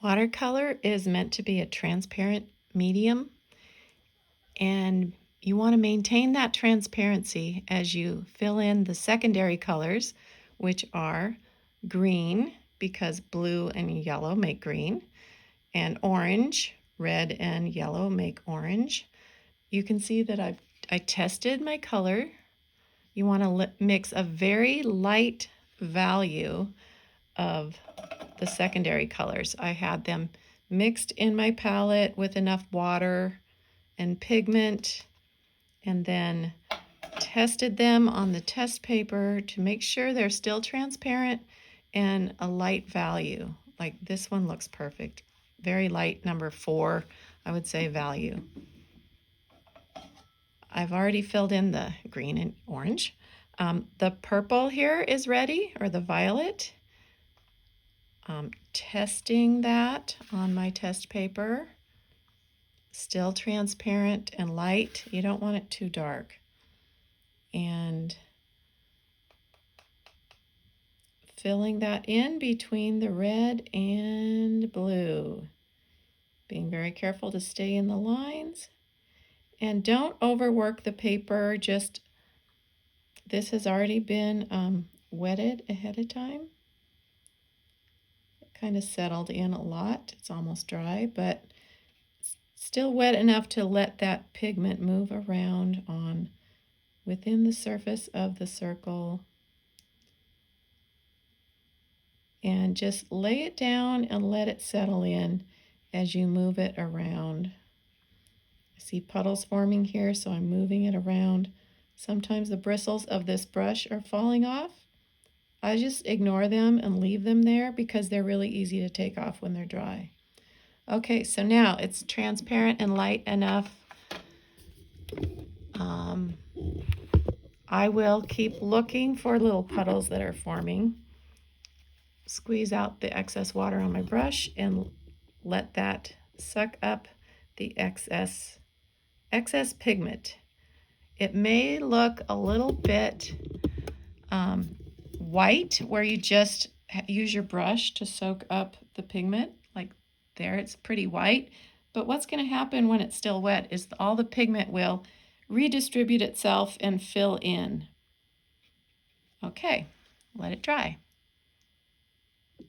Watercolor is meant to be a transparent medium, and you want to maintain that transparency as you fill in the secondary colors, which are green, because blue and yellow make green, and orange. Red and yellow make orange. You can see that I tested my color. You want to mix a very light value of the secondary colors. I had them mixed in my palette with enough water and pigment, and then tested them on the test paper to make sure they're still transparent and a light value. Like this one looks perfect. Very light, number 4, I would say, value. I've already filled in the green and orange. The purple here is ready, or the violet. Testing that on my test paper. Still transparent and light. You don't want it too dark. And filling that in between the red and blue. Being very careful to stay in the lines. And don't overwork the paper. Just, this has already been wetted ahead of time. It kind of settled in a lot. It's almost dry, but still wet enough to let that pigment move around on within the surface of the circle. And just lay it down and let it settle in as you move it around. I see puddles forming here, so I'm moving it around. Sometimes the bristles of this brush are falling off. I just ignore them and leave them there because they're really easy to take off when they're dry. Okay, so now it's transparent and light enough. I will keep looking for little puddles that are forming. Squeeze out the excess water on my brush and let that suck up the excess pigment. It may look a little bit white, where you just use your brush to soak up the pigment. Like there, it's pretty white. But what's going to happen when it's still wet is all the pigment will redistribute itself and fill in. Okay, let it dry.